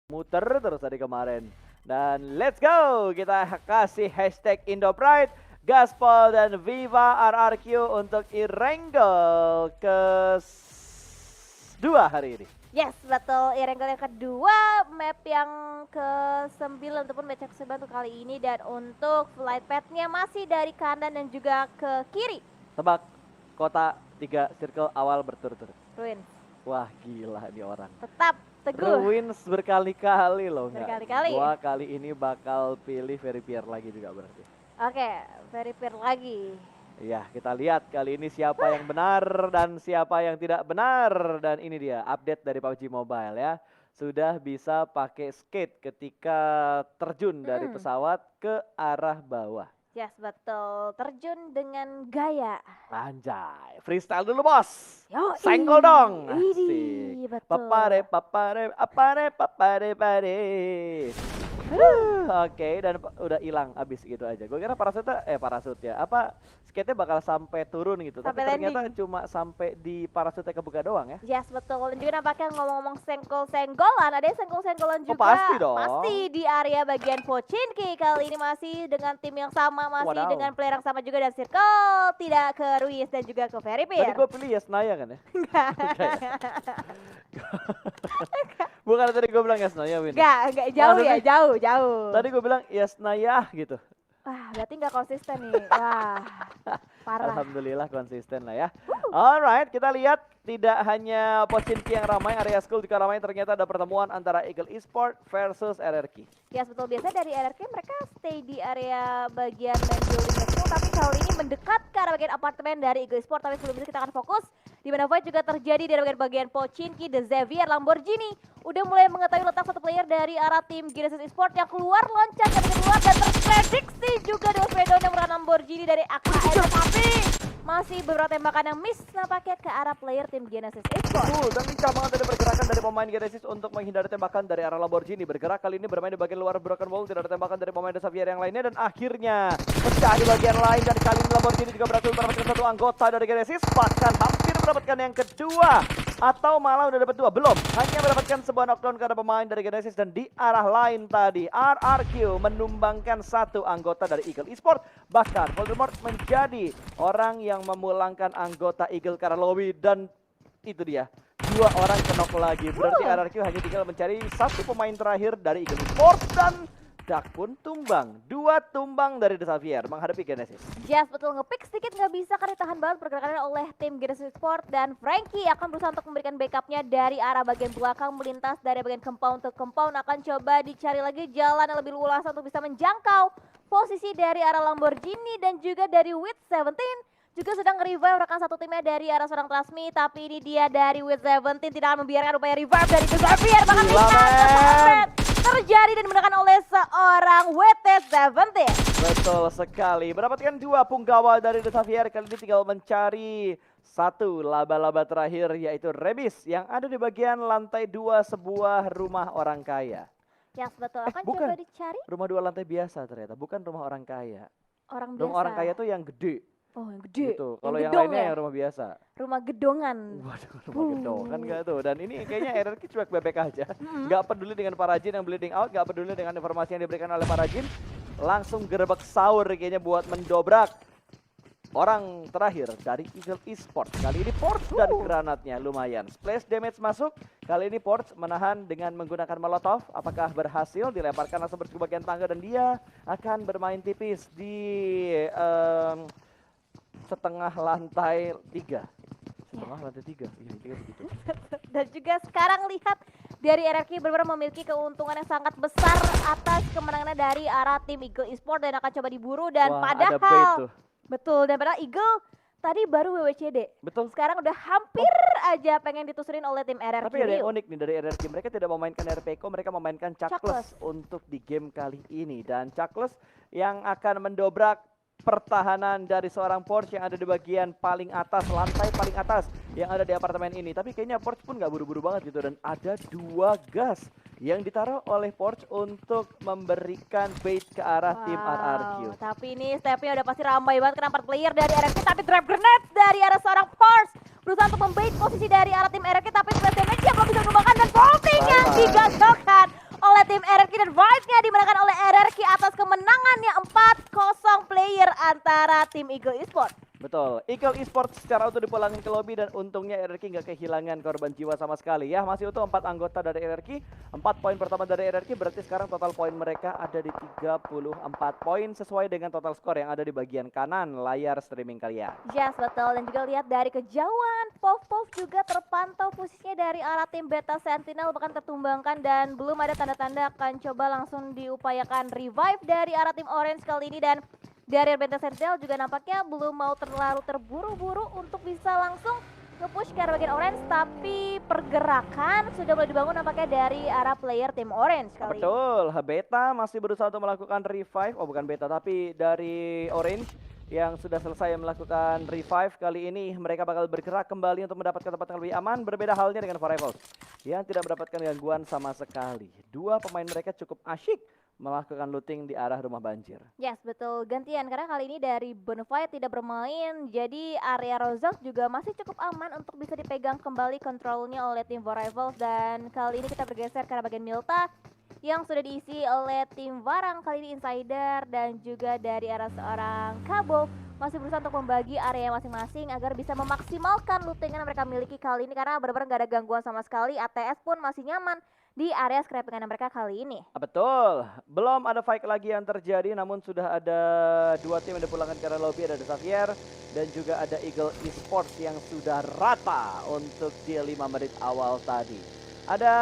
muter terus dari kemarin. Dan let's go, kita kasih hashtag IndoPride, Gaspol dan Viva RRQ untuk Irengel ke-2 hari ini. Yes, betul. Irengel yang kedua, map yang ke-9 ataupun match yang ke-9 untuk kali ini. Dan untuk flight path-nya masih dari kanan dan juga ke kiri. Tebak kota 3 circle awal berturut-turut. Ruins. Wah gila nih orang. Tetap teguh. Ruins berkali-kali loh. Berkali-kali. Gua kali ini bakal pilih Verifier lagi juga berarti. Oke, Verifier lagi. Iya, kita lihat kali ini siapa yang benar dan siapa yang tidak benar. Dan ini dia update dari PUBG Mobile ya. Sudah bisa pakai skate ketika terjun dari pesawat ke arah bawah. Yes, betul. Terjun dengan gaya. Anjay, freestyle dulu bos. Yoi. Senggol dong. Idih, Asik. betul. Papare, papare, apare, papare, pare. Oke, dan udah hilang abis gitu aja. Gue kira parasut ya. Apa skate-nya bakal sampai turun gitu. Sampai tapi ternyata landing. cuma sampai di parasutnya kebuka doang ya. Yes, betul. Dan juga nampaknya ngomong-ngomong senggol-senggolan, ada yang senggol-senggolan juga. Pasti dong. Pasti di area bagian Pochinki. Kali ini masih dengan tim yang sama, masih Wadaw. dengan player yang sama juga dan circle. Tidak ke Ruiz dan juga ke Tadi Verifier. gue pilih Yasnaya kan ya. Bukan tadi gue bilang Yasnaya Win. Enggak jauh ya, jauh. Tadi gue bilang Yasnaya gitu. Wah, berarti nggak konsisten nih. Wah, parah. Alhamdulillah konsisten lah ya. Alright, kita lihat tidak hanya Pochinki yang ramai, area school juga ramai. Ternyata ada pertemuan antara Eagle Esport versus RRQ. Yes, betul. Biasanya dari RRQ mereka stay di area bagian main building school, tapi kali ini mendekat ke arah bagian apartemen dari Eagle Esport. Tapi sebelum itu kita akan fokus di mana fight juga terjadi dari bagian Pochinki. The Xavier Lamborghini udah mulai mengetahui letak satu player dari arah tim Genesis Esport yang keluar loncat dari luar dan terprediksi juga dengan spedon yang menggunakan Lamborghini dari AKN, tapi masih beberapa tembakan yang miss nampaknya ke arah player tim Genesis Esport. Dan lincah banget dari pergerakan dari pemain Genesis untuk menghindari tembakan dari arah Lamborghini. Bergerak kali ini bermain di bagian luar Broken Wall, tidak ada tembakan dari pemain The Xavier yang lainnya. Dan akhirnya pecah di bagian lain dan kali ini Lamborghini juga berhasil mendapatkan satu anggota dari Genesis. Bahkan hampir mendapatkan yang kedua. Atau malah udah dapat dua, belum. Hanya mendapatkan sebuah knockdown karena pemain dari Genesis. Dan di arah lain tadi RRQ menumbangkan satu anggota dari Eagle Esport. Bahkan Voldemort menjadi orang yang memulangkan anggota Eagle karena lobby. Dan itu dia, dua orang knock lagi. Berarti RRQ hanya tinggal mencari satu pemain terakhir dari Eagle Esport. Dan Dak pun tumbang, dua tumbang dari The Xavier menghadapi Genesis. Yes, betul, ngepick sedikit nggak bisa karena ditahan banget pergerakannya oleh tim Genesis Sport. Dan Frankie akan berusaha untuk memberikan backupnya dari arah bagian belakang, melintas dari bagian compound ke compound. Akan coba dicari lagi jalan yang lebih luas untuk bisa menjangkau posisi dari arah Lamborghini dan juga dari With 17. Juga sedang revive rekan satu timnya dari arah seorang Trasmi, tapi ini dia dari With 17 tidak akan membiarkan upaya revive dari The Xavier. Bahkan terjadi dan dimenangkan oleh seorang WT17. Betul sekali, mendapatkan dua punggawa dari The Xavier. Kali ini tinggal mencari satu laba-laba terakhir, yaitu Rebis yang ada di bagian lantai 2 sebuah rumah orang kaya. Yes, betul, akan bukan. coba dicari. Rumah 2 lantai biasa ternyata, bukan rumah orang kaya. Orang biasa. Rumah orang kaya tuh yang gede. Oh, yang gede. Gitu. Kalau yang gedong lainnya ya? yang rumah biasa. Rumah gedongan. Waduh, rumah gedong kan gak tuh. Dan ini kayaknya RRQ cuek bebek aja. Gak peduli dengan para jin yang bleeding out, gak peduli dengan informasi yang diberikan oleh para jin. Langsung gerebek sahur kayaknya buat mendobrak orang terakhir dari Eagle Esport. Kali ini Porch dan granatnya lumayan. Splash damage masuk. Kali ini Porch menahan dengan menggunakan molotov. Apakah berhasil? Dilemparkan langsung ke bagian tangga dan dia akan bermain tipis di setengah lantai 3. Setengah lantai 3. Ini 3 begitu. Dan juga sekarang lihat dari RRQ benar-benar memiliki keuntungan yang sangat besar atas kemenangannya dari arah tim Eagle Esport dan akan coba diburu. Dan Wah, padahal ada bait tuh. betul, dan padahal Eagle tadi baru WWCD. Betul. Sekarang udah hampir aja pengen ditusurin oleh tim RRQ. Tapi ada yang unik nih dari RRQ. Mereka tidak memainkan RPK, mereka memainkan Chuckless untuk di game kali ini. Dan Chuckless yang akan mendobrak pertahanan dari seorang Porsche yang ada di bagian paling atas, lantai paling atas yang ada di apartemen ini. Tapi kayaknya Porsche pun gak buru-buru banget gitu. Dan ada 2 gas yang ditaruh oleh Porsche untuk memberikan bait ke arah tim RRQ. Tapi ini stepnya udah pasti ramai banget karena 4 player dari RRQ, tapi trap grenade dari arah seorang Porsche berusaha untuk membait posisi dari arah tim RRQ, tapi splash damage yang belum bisa mengembangkan dan vaulting yang digagalkan tim RRQ dan Vibe-nya dimenangkan oleh RRQ atas kemenangannya 4-0 player antara tim Eagle Esports. Betul, Eagle Esports secara utuh dipulangin ke lobby dan untungnya RRQ nggak kehilangan korban jiwa sama sekali ya. Masih utuh 4 anggota dari RRQ, 4 poin pertama dari RRQ berarti sekarang total poin mereka ada di 34 poin sesuai dengan total skor yang ada di bagian kanan layar streaming kalian. Yes, betul. Dan juga lihat dari kejauhan, Pov juga terpantau posisinya dari arah tim Beta Sentinel bahkan tertumbangkan dan belum ada tanda-tanda akan coba langsung diupayakan revive dari arah tim Orange kali ini dan dari Beta Sentinel juga nampaknya belum mau terlalu terburu-buru untuk bisa langsung nge-push ke arah bagian Orange, tapi pergerakan sudah mulai dibangun nampaknya dari arah player tim Orange kali ini. Betul, Beta masih berusaha untuk melakukan revive, oh bukan Beta tapi dari Orange yang sudah selesai melakukan revive. Kali ini mereka bakal bergerak kembali untuk mendapatkan tempat yang lebih aman. Berbeda halnya dengan Variables yang tidak mendapatkan gangguan sama sekali. Dua pemain mereka cukup asyik melakukan looting di arah rumah banjir. Yes, betul. Gantian karena kali ini dari Bonafide tidak bermain, jadi area Rozak juga masih cukup aman untuk bisa dipegang kembali kontrolnya oleh tim Variables. Dan kali ini kita bergeser ke arah bagian Milta yang sudah diisi oleh tim Varang, kali ini Insider dan juga dari arah seorang Kabo masih berusaha untuk membagi area masing-masing agar bisa memaksimalkan looting yang mereka miliki kali ini karena benar-benar gak ada gangguan sama sekali. ATS pun masih nyaman di area scrappingan mereka kali ini. Betul, belum ada fight lagi yang terjadi namun sudah ada dua tim yang dipulangkan ke arah lobby, ada The Xavier dan juga ada Eagle Esports yang sudah rata untuk di 5 menit awal tadi. Ada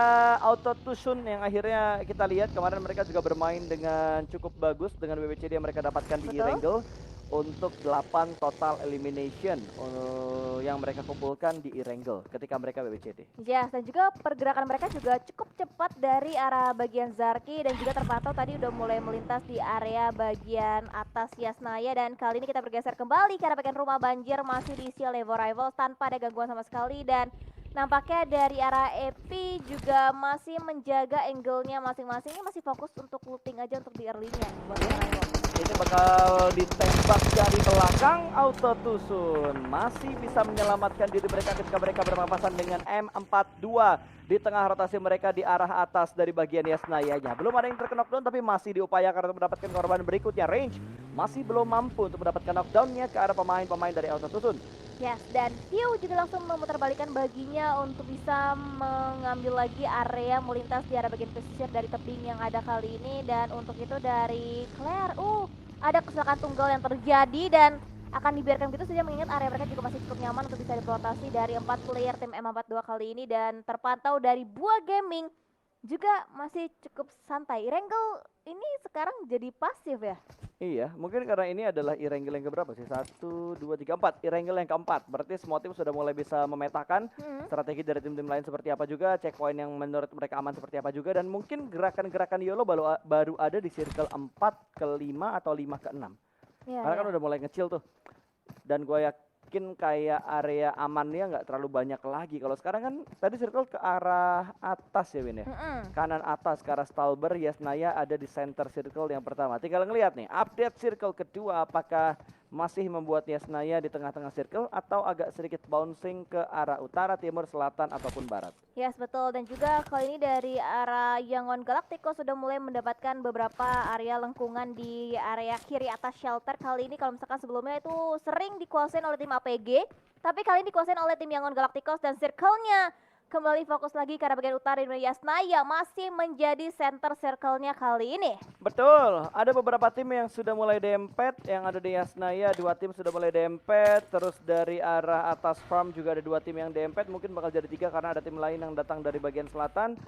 Auto Tusun yang akhirnya kita lihat kemarin mereka juga bermain dengan cukup bagus dengan WWCD yang mereka dapatkan di Erangel untuk 8 total elimination yang mereka kumpulkan di Erangel ketika mereka WWCD. Yes, dan juga pergerakan mereka juga cukup cepat dari arah bagian Zarki dan juga terpantau tadi udah mulai melintas di area bagian atas Yasnaya dan kali ini kita bergeser kembali ke arah bagian rumah banjir masih diisi oleh Rivals tanpa ada gangguan sama sekali dan nampaknya dari arah Epi juga masih menjaga angle-nya masing-masing. Ini masih fokus untuk looting aja untuk di early-nya. Ini bakal ditembak dari belakang. Auto Tusun masih bisa menyelamatkan diri mereka ketika mereka berpapasan dengan M42 di tengah rotasi mereka di arah atas dari bagian Yasnaya-nya. Belum ada yang terkena knockdown tapi masih diupayakan untuk mendapatkan korban berikutnya. Range masih belum mampu untuk mendapatkan knockdown-nya ke arah pemain-pemain dari Auto Tusun. Yes, dan Hugh juga langsung memutarbalikkan baginya untuk bisa mengambil lagi area melintas di arah bagian pesisir dari tebing yang ada kali ini. Dan untuk itu dari Claire, ada kecelakaan tunggal yang terjadi dan akan dibiarkan begitu saja mengingat area mereka juga masih cukup nyaman untuk bisa diprotasi dari 4 player tim M42 kali ini. Dan terpantau dari Buah Gaming juga masih cukup santai. Erangel ini sekarang jadi pasif ya? Iya, mungkin karena ini adalah Erangel yang keberapa sih? 1, 2, 3, 4. Erangel yang keempat. Berarti semua tim sudah mulai bisa memetakan strategi dari tim-tim lain seperti apa juga, checkpoint yang menurut mereka aman seperti apa juga, dan mungkin gerakan-gerakan YOLO baru ada di circle 4 ke 5 atau 5 ke 6. Ya, Karena kan udah mulai ngecil tuh. Dan gue yakin kayak area amannya nggak terlalu banyak lagi. Kalau sekarang kan tadi circle ke arah atas ya Win ya. Kanan atas ke arah Stalber, Yasnaya ada di center circle yang pertama. Tinggal ngelihat nih, update circle kedua apakah masih membuat Yasnaya di tengah-tengah circle atau agak sedikit bouncing ke arah utara, timur, selatan ataupun barat. Yes, betul. Dan juga kali ini dari arah Yangon Galactico sudah mulai mendapatkan beberapa area lengkungan di area kiri atas shelter. Kali ini kalau misalkan sebelumnya itu sering dikuasain oleh tim APG, tapi kali ini dikuasain oleh tim Yangon Galacticos dan circle-nya kembali fokus lagi karena bagian utara di Yasnaya masih menjadi center circle-nya kali ini. Betul, ada beberapa tim yang sudah mulai dempet, yang ada di Yasnaya 2 tim sudah mulai dempet, terus dari arah atas farm juga ada 2 tim yang dempet, mungkin bakal jadi 3 karena ada tim lain yang datang dari bagian selatan.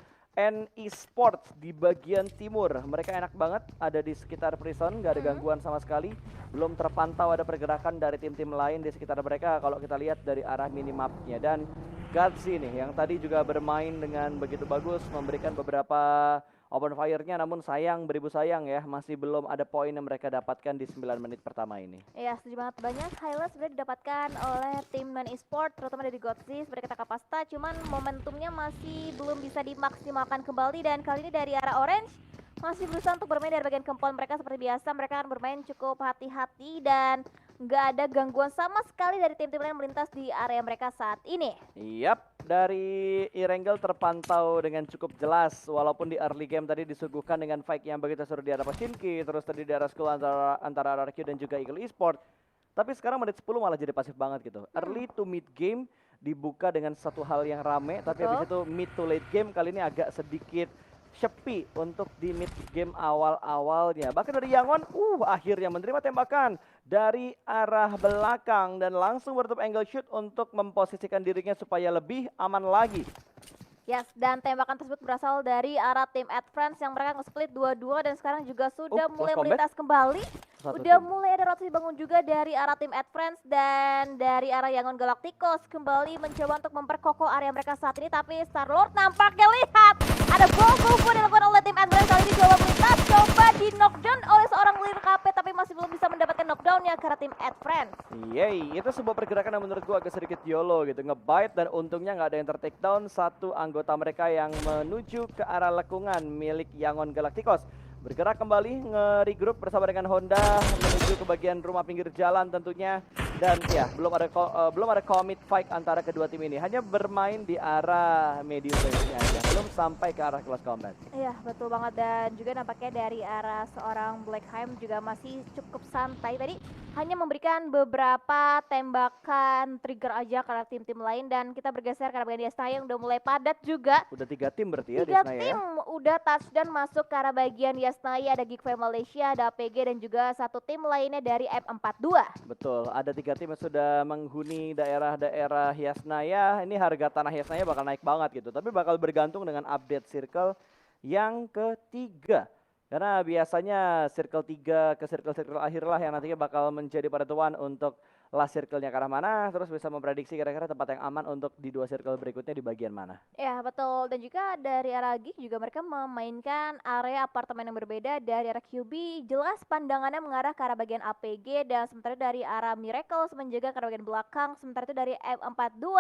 Esports di bagian timur, mereka enak banget ada di sekitar prison, gak ada gangguan sama sekali, belum terpantau ada pergerakan dari tim-tim lain di sekitar mereka kalau kita lihat dari arah minimapnya. Dan Gadzi nih yang tadi juga bermain dengan begitu bagus, memberikan beberapa open fire-nya, namun sayang beribu sayang ya, masih belum ada poin yang mereka dapatkan di 9 menit pertama ini. Iya, setuju banget. Banyak highlight sudah didapatkan oleh tim non-esport, terutama dari Godzi seperti kata Kapasta, cuman momentumnya masih belum bisa dimaksimalkan kembali. Dan kali ini dari arah Orange masih berusaha untuk bermain dari bagian kempon mereka seperti biasa. Mereka akan bermain cukup hati-hati dan nggak ada gangguan sama sekali dari tim-tim lain melintas di area mereka saat ini. Yap, dari Irengel terpantau dengan cukup jelas, walaupun di early game tadi disuguhkan dengan fight yang begitu seru di arah Pochinki, terus tadi di arah school antara RRQ dan juga Eagle Esport. Tapi sekarang menit 10 malah jadi pasif banget gitu. Early to mid game dibuka dengan satu hal yang rame, tapi habis itu mid to late game kali ini agak sedikit sepi untuk di mid game awal-awalnya. Bahkan dari Yangon, akhirnya menerima tembakan dari arah belakang dan langsung bertutup angle shoot untuk memposisikan dirinya supaya lebih aman lagi. Yes, dan tembakan tersebut berasal dari arah tim Advance yang mereka nge-split 2-2 dan sekarang juga sudah mulai melintas kembali. Udah mulai ada rotasi bangun juga dari arah tim Advance dan dari arah Yangon Galacticos kembali mencoba untuk memperkokoh area mereka saat ini, tapi Starlord nampaknya lihat ada ball move dilakukan oleh tim Advance kali ini, coba melintas, coba di knockdown oleh seorang Lir KP tapi masih belum bisa mendapatkan knockdownnya karena tim Advance. Yeay, itu sebuah pergerakan yang menurut gua agak sedikit YOLO gitu, nge-bite dan untungnya nggak ada yang ter-takedown satu anggota mereka yang menuju ke arah lekungan milik Yangon Galacticos. Bergerak kembali, nge-regroup bersama dengan Honda menuju ke bagian rumah pinggir jalan tentunya. Dan ya, belum ada commit fight antara kedua tim ini. Hanya bermain di arah medium range-nya aja, belum sampai ke arah close combat. Iya, betul banget. Dan juga nampaknya dari arah seorang Blackheim juga masih cukup santai. Tadi hanya memberikan beberapa tembakan trigger aja ke tim-tim lain. Dan kita bergeser karena bagian Yasnaya yang udah mulai padat juga. Udah 3 tim berarti ya di 3 Yasnaya tim ya? udah touchdown masuk ke arah bagian Yasnaya. Ada Geekfam Malaysia, ada APG dan juga satu tim lainnya dari M42. Betul, ada 3 tim yang sudah menghuni daerah-daerah Yasnaya. Ini harga tanah Yasnaya bakal naik banget gitu. Tapi bakal bergantung dengan update circle yang ketiga. Karena biasanya circle 3 ke circle-circle akhir lah yang nantinya bakal menjadi penentuan untuk last circle-nya ke arah mana. Terus bisa memprediksi kira-kira tempat yang aman untuk di 2 circle berikutnya di bagian mana. Ya betul, dan juga dari arah Geek juga mereka memainkan area apartemen yang berbeda. Dari arah QB jelas pandangannya mengarah ke arah bagian APG, dan sementara dari arah Miracles menjaga ke arah bagian belakang. Sementara itu dari M42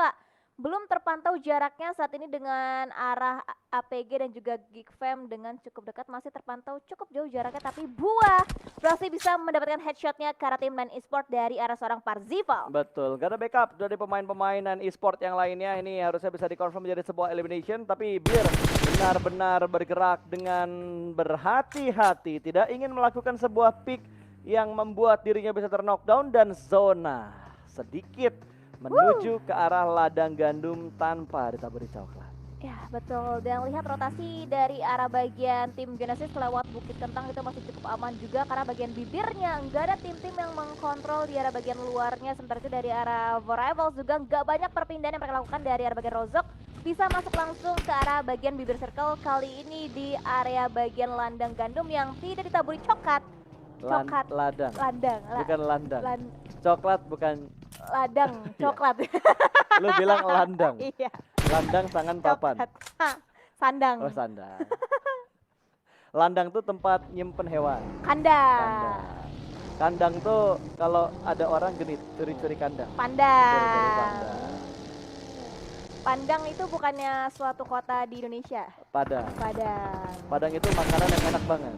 belum terpantau jaraknya saat ini dengan arah APG dan juga Geekfam dengan cukup dekat, masih terpantau cukup jauh jaraknya, tapi Buah berhasil bisa mendapatkan headshotnya ke arah tim Nan Esport dari arah seorang Parzival. Betul, gak ada backup dari pemain-pemain Nan Esport yang lainnya. Ini harusnya bisa dikonfirm menjadi sebuah elimination, tapi Bir benar-benar bergerak dengan berhati-hati, tidak ingin melakukan sebuah pick yang membuat dirinya bisa ter-knockdown dan zona sedikit menuju ke arah ladang gandum tanpa ditaburi coklat. Ya betul, dan lihat rotasi dari arah bagian tim Genesis lewat Bukit Kentang itu masih cukup aman juga karena bagian bibirnya nggak ada tim-tim yang mengkontrol di arah bagian luarnya. Sementara itu dari arah Rivals juga nggak banyak perpindahan yang mereka lakukan dari arah bagian Rozok, bisa masuk langsung ke arah bagian bibir circle, kali ini di area bagian landang gandum yang tidak ditaburi coklat. Ladang. Bukan landang. Coklat bukan Ladang, coklat. Lu bilang landang. Iya. Landang tangan papan. Sandang. Oh, sandang. Landang tuh tempat nyimpen hewan. Kandang. Kandang tuh kalau ada orang genit, curi-curi kandang. Pandang. Pandang itu bukannya suatu kota di Indonesia? Padang. Padang itu makanan yang enak banget.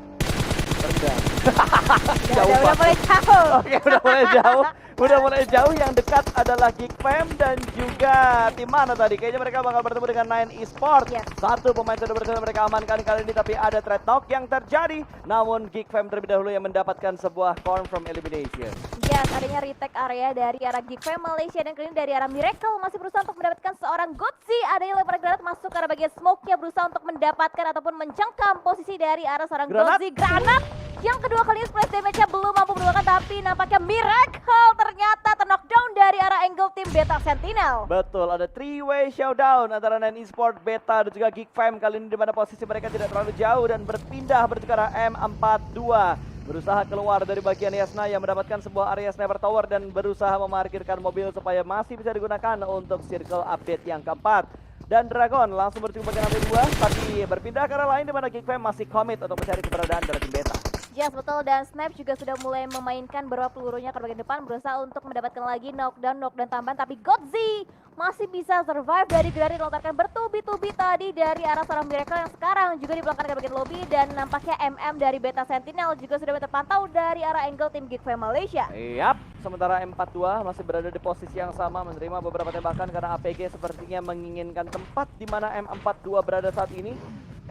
Rendang. Udah mulai jauh. Oke, udah mulai jauh. Yang dekat adalah Geekfam dan juga tim mana tadi? Kayaknya mereka bakal bertemu dengan Nine Esport. Yes. Satu pemain sudah berhasil mereka amankan kali ini, tapi ada trade knock yang terjadi. Namun Geekfam terlebih dahulu yang mendapatkan sebuah confirm elimination. Yes, adanya retake area dari arah Geekfam Malaysia dan kali ini dari arah Miracle masih berusaha untuk mendapatkan seorang Gotzi. Ada yang lempar granat masuk ke arah bagian smoke-nya, berusaha untuk mendapatkan ataupun mencengkam posisi dari arah seorang Gotzi. Granat yang kedua kali splash damage-nya belum mampu menemukan, tapi nampaknya Miracle ternyata ter-knockdown dari arah angle tim Beta Sentinel. Betul, ada 3-way showdown antara Nine Esport, Beta dan juga Geekfam kali ini, di mana posisi mereka tidak terlalu jauh dan berpindah menuju ke arah M42. Berusaha keluar dari bagian Yasnaya, mendapatkan sebuah area sniper tower dan berusaha memarkirkan mobil supaya masih bisa digunakan untuk circle update yang keempat. Dan Dragon langsung bertemu bagian lantai 2, tapi berpindah ke arah lain di mana Geekfam masih commit untuk mencari keberadaan dari tim Beta. Yes, betul, dan Snipe juga sudah mulai memainkan beberapa pelurunya ke bagian depan, berusaha untuk mendapatkan lagi knockdown tambahan, tapi Godzi masih bisa survive dari granat dilontarkan bertubi-tubi tadi dari arah seorang Miracle yang sekarang juga dibelakang ke bagian lobby, dan nampaknya MM dari Beta Sentinel juga sudah terpantau dari arah angle tim Geek Fam Malaysia. Yap, sementara M42 masih berada di posisi yang sama, menerima beberapa tembakan karena APG sepertinya menginginkan tempat di mana M42 berada saat ini.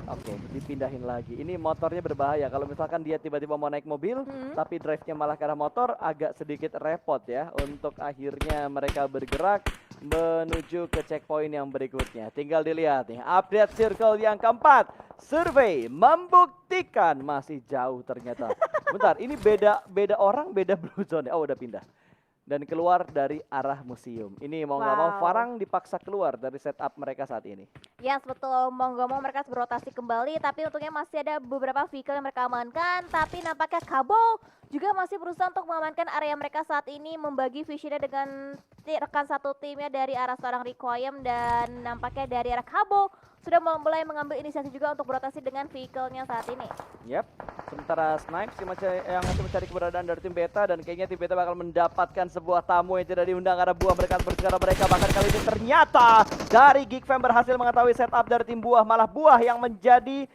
Oke, dipindahin lagi. Ini motornya berbahaya. Kalau misalkan dia tiba-tiba mau naik mobil, tapi drive-nya malah ke arah motor, agak sedikit repot ya. Untuk akhirnya mereka bergerak menuju ke checkpoint yang berikutnya. Tinggal dilihat nih, update circle yang keempat. Survei membuktikan masih jauh ternyata. Bentar, ini beda orang, beda blue zone. Oh, udah pindah. Dan keluar dari arah museum. Ini mau nggak mau Farang dipaksa keluar dari setup mereka saat ini. Yes, betul. Mau nggak mau mereka harus berotasi kembali, tapi untungnya masih ada beberapa vehicle yang mereka amankan. Tapi nampaknya Kabo juga masih berusaha untuk mengamankan area mereka saat ini, membagi visionnya dengan rekan satu timnya dari arah seorang Requiem, dan nampaknya dari arah Kabo sudah mulai mengambil inisiasi juga untuk berotasi dengan vehicle-nya saat ini. Yap, sementara Snipes yang masih mencari keberadaan dari tim Beta, dan kayaknya tim Beta bakal mendapatkan sebuah tamu yang tidak diundang karena buah mereka berbicara mereka. Bahkan kali ini ternyata dari Geek Fam berhasil mengetahui setup dari tim buah, malah buah yang menjadi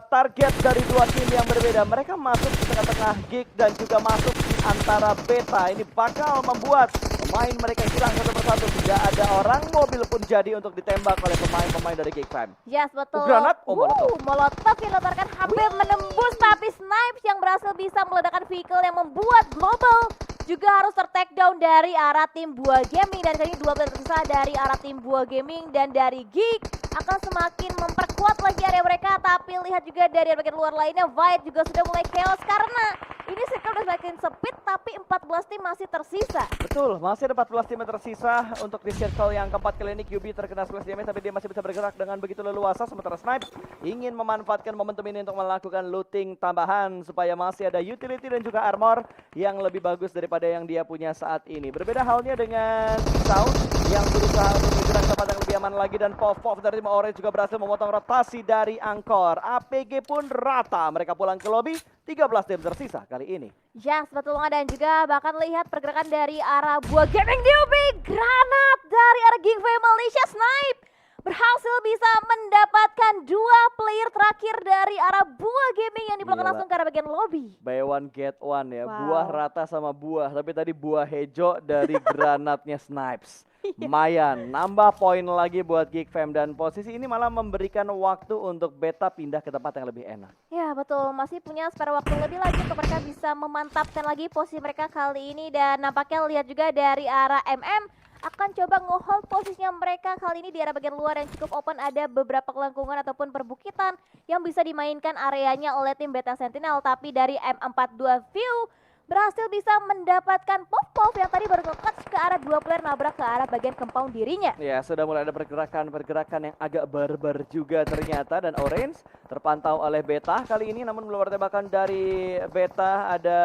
target dari dua tim yang berbeda. Mereka masuk di tengah-tengah Geek dan juga masuk di antara Beta. Ini bakal membuat pemain mereka hilang satu persatu. Tidak ada orang, mobil pun jadi untuk ditembak oleh pemain-pemain dari Geek Fam. Yes, betul. Granat, Molotov. Molotov yang dilontarkan hampir menembus, tapi Snipes yang berhasil bisa meledakkan vehicle yang membuat Global juga harus ter-takedown dari arah tim Buah Gaming. Dan kali ini dua player tersisa dari arah tim Buah Gaming dan dari Geek akan semakin memperkuat lagi area mereka. Tapi lihat juga dari bagian luar lainnya, Void juga sudah mulai chaos karena ini circle udah semakin sempit, tapi 14 tim masih tersisa. Betul, masih ada 14 tim yang tersisa untuk di circle yang keempat. Kali ini QB terkena splash damage, tapi dia masih bisa bergerak dengan begitu leluasa. Sementara Snipes ingin memanfaatkan momentum ini untuk melakukan looting tambahan supaya masih ada utility dan juga armor yang lebih bagus daripada yang dia punya saat ini. Berbeda halnya dengan Sound yang berusaha untuk bergerak tempat yang lebih aman lagi, dan Pov dari tim Orange juga berhasil memotong rotasi dari Angkor. APG pun rata, mereka pulang ke lobby. 13 tim tersisa kali ini. Yes, betul banget, dan juga bahkan lihat pergerakan dari arah Buah Gaming DOB. Granat dari arah Geek Fam Malaysia. Snipe berhasil bisa mendapatkan dua player terakhir dari arah Buah Gaming yang dibelakang langsung ke arah bagian lobby. Buy one get one ya. Wow. Buah rata sama buah, tapi tadi buah hejo dari granatnya Snipes. Lumayan, nambah poin lagi buat Geek Fam, dan posisi ini malah memberikan waktu untuk Beta pindah ke tempat yang lebih enak. Ya betul, masih punya spare waktu lebih lagi untuk mereka bisa memantapkan lagi posisi mereka kali ini. Dan nampaknya lihat juga dari arah MM akan coba nge-hold posisinya mereka kali ini di arah bagian luar yang cukup open. Ada beberapa kelengkungan ataupun perbukitan yang bisa dimainkan areanya oleh tim Beta Sentinel. Tapi dari M42 View berhasil bisa mendapatkan Pov yang tadi baru nge-clutch ke arah dua player, nabrak ke arah bagian compound dirinya. Ya, sudah mulai ada pergerakan yang agak barbar juga ternyata, dan Orange terpantau oleh Beta kali ini, namun belum ada tembakan dari Beta. Ada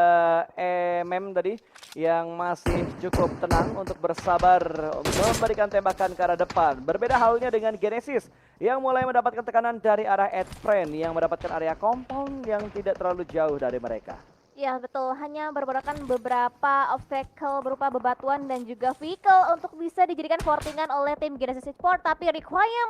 MM tadi yang masih cukup tenang untuk bersabar memberikan tembakan ke arah depan. Berbeda halnya dengan Genesis yang mulai mendapatkan tekanan dari arah Edfriend yang mendapatkan area compound yang tidak terlalu jauh dari mereka. Ya betul, hanya berbarokan beberapa obstacle berupa bebatuan dan juga vehicle untuk bisa dijadikan fortingan oleh tim Genesis Sport. Tapi Requiem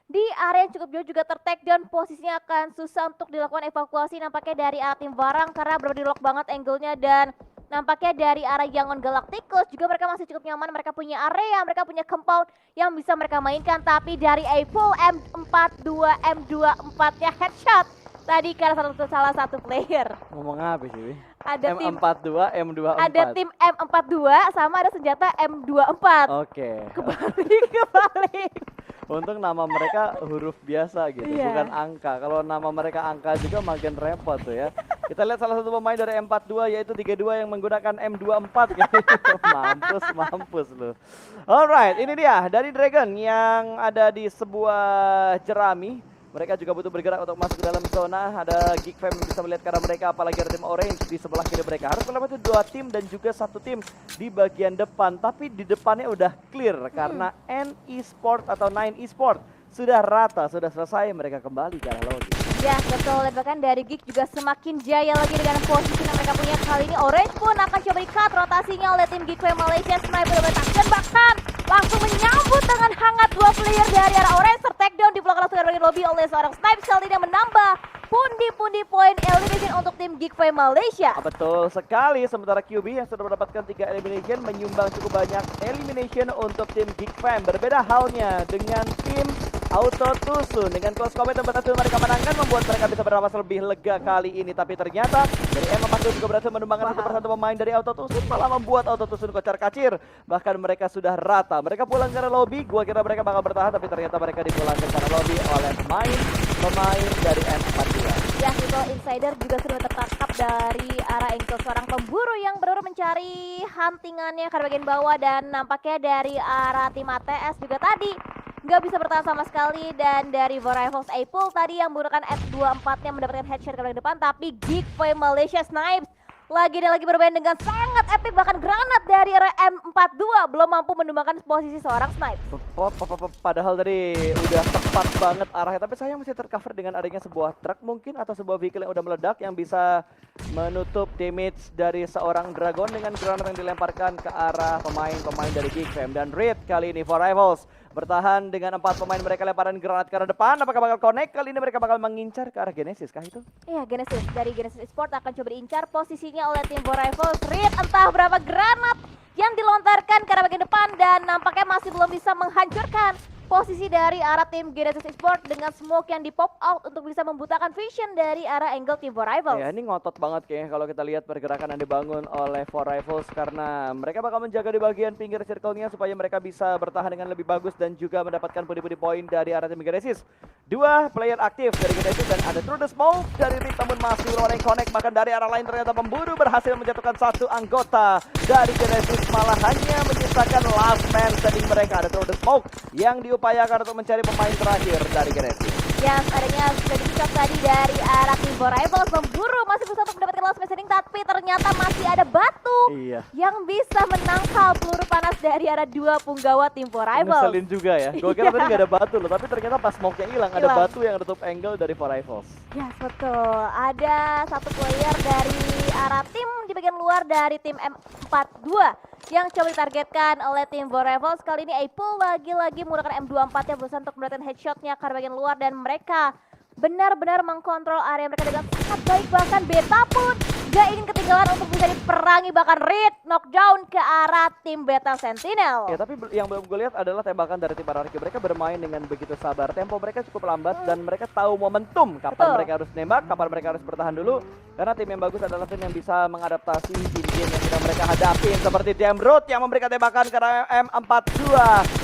di area yang cukup jauh juga ter-takedown, posisinya akan susah untuk dilakukan evakuasi nampaknya dari arah tim Varang karena benar di lock banget angle-nya. Dan nampaknya dari arah Yangon Galacticus juga mereka masih cukup nyaman, mereka punya area, mereka punya compound yang bisa mereka mainkan. Tapi dari Apple M42, M24-nya headshot tadi karena salah satu player. Ngomong apa sih? Ada tim M42, M24. Ada tim M42 sama ada senjata M24. Oke. Kebalik. Untung nama mereka huruf biasa gitu, Iya. bukan angka. Kalau nama mereka angka juga makin repot tuh ya. Kita lihat salah satu pemain dari M42 yaitu 32 yang menggunakan M24 gitu. Mampus loh. Alright, ini dia dari Dragon yang ada di sebuah jerami. Mereka juga butuh bergerak untuk masuk ke dalam zona. Ada Geek Fam bisa melihat ke arah mereka, apalagi ada tim Orange di sebelah kiri mereka. Harus melewati 2 tim dan juga 1 tim di bagian depan. Tapi di depannya udah clear karena N Esport atau Nine Esport sudah rata, sudah selesai. Mereka kembali ke arah lobby. Ya betul, dan bahkan dari Geek juga semakin jaya lagi dengan posisi yang mereka punya. Kali ini Orange pun akan coba di-cut rotasinya oleh tim Geek Malaysia. Sniper dan bahkan langsung menyambut dengan hangat dua player dari arah Orange. Tertakedown di belakang langsung dari lobby oleh seorang Snipe. Kali ini menambah pundi-pundi poin elimination untuk tim Geek Malaysia. Betul sekali, sementara QB yang sudah mendapatkan 3 elimination menyumbang cukup banyak elimination untuk tim Geek Fam. Berbeda halnya dengan tim Auto Tusun. Dengan close combat yang berhasil mereka menangkan membuat mereka bisa bernapas lebih lega kali ini. Tapi ternyata dari M42 juga berhasil menumbangkan satu persatu pemain dari Auto Tusun, malah membuat Auto Tusun kocar kacir. Bahkan mereka sudah rata. Mereka pulang ke lobby, gua kira mereka bakal bertahan, tapi ternyata mereka dipulangkan ke lobby oleh pemain dari M42. Ya, itu Insider juga sudah tertangkap dari arah Engkel, seorang pemburu yang benar mencari huntingannya ke bagian bawah, dan nampaknya dari arah tim ATS juga tadi nggak bisa bertahan sama sekali. Dan dari Rivals Apple tadi yang menggunakan F24-nya mendapatkan headshot ke bagian depan, tapi Geek Malaysia Snipes lagi dan lagi bermain dengan sangat epic, bahkan granat dari arah M42 belum mampu menumbangkan posisi seorang Snipe. Padahal tadi udah tepat banget arahnya, tapi sayang masih tercover dengan adanya sebuah truk mungkin atau sebuah vehicle yang udah meledak yang bisa menutup damage dari seorang Dragon dengan granat yang dilemparkan ke arah pemain-pemain dari Geek Fam. Dan Reed kali ini for Rivals bertahan dengan 4 pemain mereka, lemparan granat ke arah depan. Apakah bakal connect? Kali ini mereka bakal mengincar ke arah Genesis kah itu? Iya, Genesis dari Genesis Esports akan coba diincar posisinya oleh tim Rivals. Reed entah berapa granat yang dilontarkan ke arah bagian depan, dan nampaknya masih belum bisa menghancurkan posisi dari arah tim Genesis Esports dengan smoke yang di pop out untuk bisa membutakan vision dari arah angle tim Rivals. Ya, ini ngotot banget kayaknya kalau kita lihat pergerakan yang dibangun oleh Rivals, karena mereka bakal menjaga di bagian pinggir circle-nya supaya mereka bisa bertahan dengan lebih bagus dan juga mendapatkan pundi-pundi poin dari arah tim Genesis. 2 player aktif dari Genesis dan ada through the smoke dari Rick, namun masih rolling connect. Bahkan dari arah lain ternyata pemburu berhasil menjatuhkan 1 anggota dari Genesis, malah hanya menyisakan last man standing mereka. Ada through the smoke yang diupayakan untuk mencari pemain terakhir dari Genesis. Ya, adanya sudah dicap tadi dari arah tim Rivals, memburu masih berusaha untuk mendapatkan last man standing, tapi ternyata masih ada batu yang bisa menangkal peluru panas dari arah 2 punggawa tim Rivals. Ngeselin juga ya. Gue kira tadi gak ada batu loh, tapi ternyata pas smoke-nya hilang ada batu yang nutup angle dari Rivals. Ya, betul. Ada 1 player dari arah tim di bagian luar dari tim M42 yang coba ditargetkan oleh tim Rivals. Kali ini Apple lagi-lagi menggunakan M24 yang berusaha untuk mendapatkan headshotnya ke bagian luar, dan mereka benar-benar mengkontrol area mereka dengan sangat baik. Bahkan Beta pun gak ingin ketinggalan untuk bisa diperangi, bahkan Reed knockdown ke arah tim Beta Sentinel. Ya, tapi yang belum gue lihat adalah tembakan dari tim Araki. Mereka bermain dengan begitu sabar, tempo mereka cukup lambat dan mereka tahu momentum kapan mereka harus nembak, kapan mereka harus bertahan dulu. Karena tim yang bagus adalah tim yang bisa mengadaptasi game yang sedang mereka hadapi, seperti Demrut yang memberikan tembakan ke arah M42.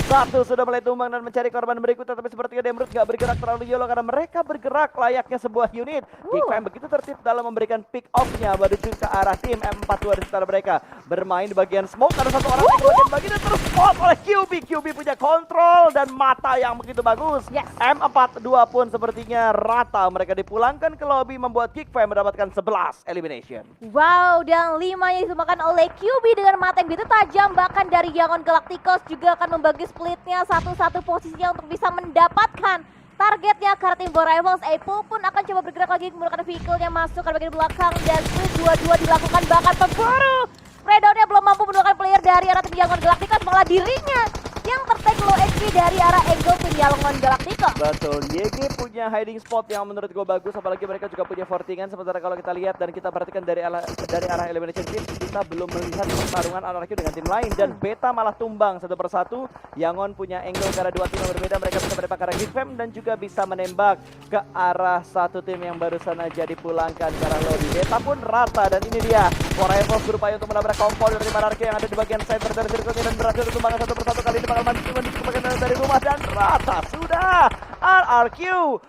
1 sudah mulai tumbang dan mencari korban berikutnya, tapi sepertinya Demrut gak bergerak terlalu jauh karena mereka bergerak layaknya sebuah unit. Geek Fam begitu tertib dalam memberikan pick off-nya menuju ke arah tim M42 di sekitar mereka. Bermain di bagian smoke, ada 1 orang di bagian terus spot oleh QB. QB punya kontrol dan mata yang begitu bagus. M42 pun sepertinya rata. Mereka dipulangkan ke lobby, membuat Geek Fam mendapatkan 11 elimination. Wow, dan 5-nya disumbangkan oleh QB dengan mata yang begitu tajam. Bahkan dari Yangon Galacticos juga akan membagi splitnya satu-satu posisinya untuk bisa mendapatkan targetnya ke tim Rivals. Apple pun akan coba bergerak lagi menggunakan vehicle yang masuk ke bagian belakang, dan split 2-2 dilakukan. Bahkan pemburu Predatornya belum mampu menemukan player dari arah tim Yangon Galacticos, malah dirinya yang tertag low HP dari arah angle tim Yangon Galacticos. Betul, YG punya hiding spot yang menurut gue bagus, apalagi mereka juga punya fortingan. Sementara kalau kita lihat dan kita perhatikan dari arah elimination team, kita belum melihat pertarungan Anarchy dengan tim lain, dan Beta malah tumbang 1 persatu. Yangon punya angle ke arah 2 tim yang berbeda, mereka bisa menembak ke arah Geek Fam dan juga bisa menembak ke arah 1 tim yang barusan aja dipulangkan ke arah lobby. Beta pun rata, dan ini dia Rivals berupaya untuk menabrak kompor dari Anarchy yang ada di bagian center dari circle dan berhasil tumbangkan 1 persatu. Kali ini bakal maju ke bagian dari rumah dan rata sudah. RRQ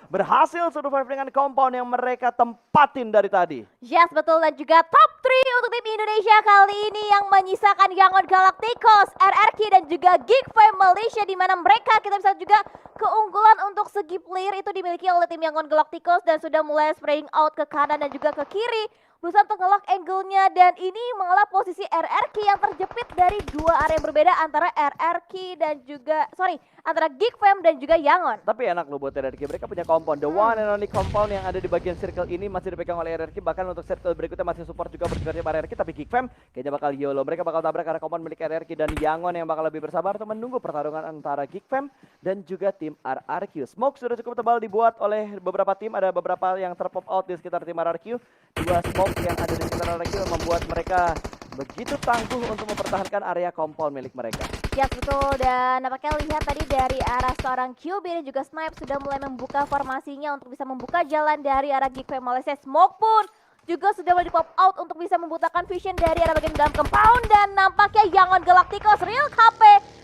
berhasil survive dengan compound yang mereka tempatin dari tadi. Yes, betul, dan juga top 3 untuk tim Indonesia kali ini yang menyisakan Yangon Galacticos, RRQ dan juga Geek Fam Malaysia, di mana mereka kita bisa juga keunggulan untuk segi player itu dimiliki oleh tim Yangon Galacticos dan sudah mulai spreading out ke kanan dan juga ke kiri, berusaha untuk ngelak angle-nya, dan ini mengelak posisi RRQ yang terjepit dari 2 area yang berbeda antara RRQ dan juga antara Geek Fam dan juga Yangon. Tapi enak loh buat RRQ, mereka punya compound. The one and only compound yang ada di bagian circle ini masih dipegang oleh RRQ. Bahkan untuk circle berikutnya masih support juga bergeraknya para RRQ. Tapi Geek Fam kayaknya bakal YOLO. Mereka bakal tabrak arah compound milik RRQ. Dan Yangon yang bakal lebih bersabar untuk menunggu pertarungan antara Geek Fam dan juga tim RRQ. Smoke sudah cukup tebal dibuat oleh beberapa tim. Ada beberapa yang terpop out di sekitar tim RRQ. Dua smoke yang ada di sekitar RRQ membuat mereka begitu tangguh untuk mempertahankan area compound milik mereka. Ya betul, dan nampaknya lihat tadi dari arah seorang QB dan juga Snipe sudah mulai membuka formasinya untuk bisa membuka jalan dari arah Geek Fam Malaysia. Smoke pun juga sudah mulai di pop out untuk bisa membutakan vision dari arah bagian dalam compound, dan nampaknya Yangon Galacticos Real KP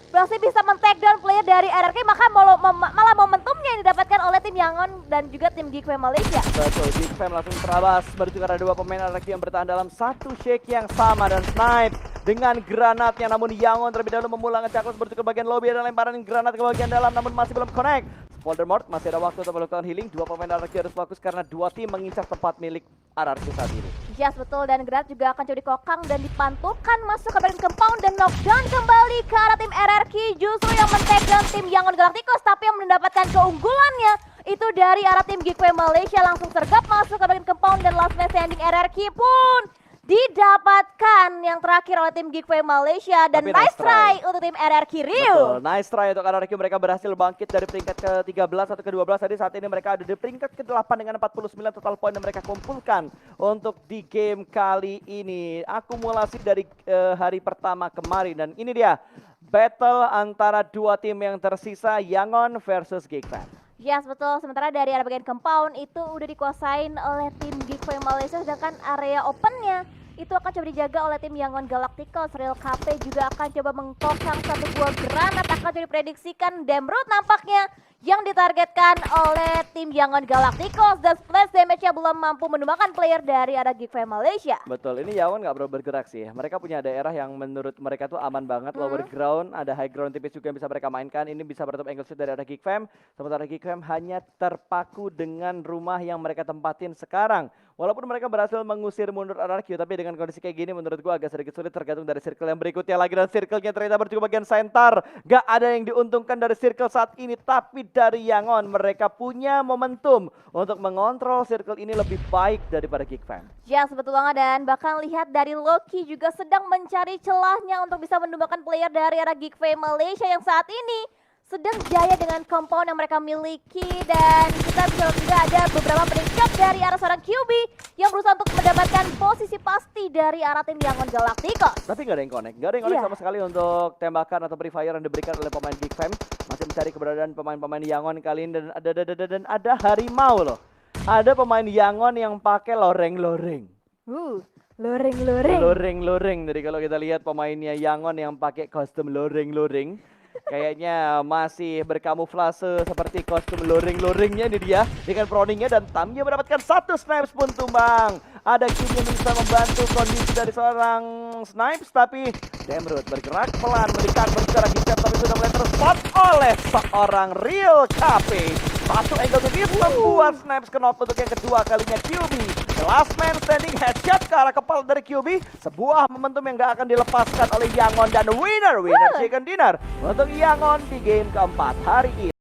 berhasil bisa men-take down player dari RRQ, maka malah momentumnya yang didapatkan oleh tim Yangon dan juga tim Geek Fam Malaysia. Betul, Geek Fam langsung terabas menuju ke arah dua pemain RRQ yang bertahan dalam satu shake yang sama, dan Snipe dengan granatnya, namun Yangon terlebih dahulu memulai ngecaklus menuju ke bagian lobby dan lemparan granat ke bagian dalam, namun masih belum connect. Voldemort masih ada waktu untuk melakukan healing. Dua pemain RRQ harus fokus karena dua tim mengincar tempat milik RRQ saat ini. Yes betul, dan granat juga akan coba dikokang dan dipantulkan masuk ke bagian compound dan knockdown kembali ke arah tim RRQ. Justru yang men-take down tim Yangon Galacticos, tapi yang mendapatkan keunggulannya itu dari arah tim Geek Fam Malaysia, langsung sergap masuk ke bagian compound, dan last man standing RRQ pun didapatkan yang terakhir oleh tim Geek Fam Malaysia, dan Tapi nice try untuk tim RRQ Rio. Betul, nice try untuk RRQ. Mereka berhasil bangkit dari peringkat ke-13 atau ke-12 tadi. Saat ini mereka ada di peringkat ke-8 dengan 49 total poin yang mereka kumpulkan untuk di game kali ini. Akumulasi dari hari pertama kemarin, dan ini dia battle antara dua tim yang tersisa, Yangon versus Geek Fam. Yes betul, sementara dari area bagian compound itu udah dikuasain oleh tim Geek Fam Malaysia, sedangkan area opennya itu akan coba dijaga oleh tim Yangon Galacticos. Real KP juga akan coba mengkokang satu buah granat, akan coba diprediksikan Demrut nampaknya yang ditargetkan oleh tim Yangon Galacticos, dan splash damage-nya belum mampu menumbangkan player dari arah Geek Fam Malaysia. Betul, ini Yangon nggak perlu bergerak sih. Mereka punya daerah yang menurut mereka tuh aman banget. Lower ground, ada high ground tipis juga yang bisa mereka mainkan. Ini bisa bertemu angle shoot dari arah Geek Fam. Sementara Geek Fam hanya terpaku dengan rumah yang mereka tempatin sekarang. Walaupun mereka berhasil mengusir mundur RRQ, tapi dengan kondisi kayak gini menurut gua agak sedikit sulit tergantung dari circle yang berikutnya lagi. Dan circle-nya ternyata berjuang bagian center. Gak ada yang diuntungkan dari circle saat ini, tapi dari Yangon mereka punya momentum untuk mengontrol circle ini lebih baik daripada Geek Fam. Ya betul banget, dan bahkan lihat dari Loki juga sedang mencari celahnya untuk bisa menumbangkan player dari arah Geek Fam Malaysia yang saat ini sedang jaya dengan compound yang mereka miliki, dan kita bisa lihat juga ada beberapa shot dari arah seorang QB yang berusaha untuk mendapatkan posisi pasti dari arah tim Yangon Galacticos. Tapi nggak ada yang connect, nggak ada yang connect sama sekali untuk tembakan atau free fire yang diberikan oleh pemain Geek Fam. Masih mencari keberadaan pemain-pemain Yangon kali ini, dan ada harimau loh. Ada pemain Yangon yang pakai loreng-loreng. Loreng-loreng. Jadi kalau kita lihat pemainnya Yangon yang pakai kostum loreng-loreng, kayaknya masih berkamuflase seperti kostum loreng-lorengnya ini dia. Dengan proningnya dan Tamnya mendapatkan satu snipes pun tumbang. Ada Kim yang bisa membantu kondisi dari seorang snipes, tapi Demrut bergerak pelan mendekat bergerak di tapi sudah mulai terspot oleh seorang Real KP. Satu angle to give membuat snipes knock untuk yang kedua kalinya QB. The last man standing headshot ke arah kepala dari QB. Sebuah momentum yang gak akan dilepaskan oleh Yangon, dan winner chicken dinner untuk Yangon di game keempat hari ini.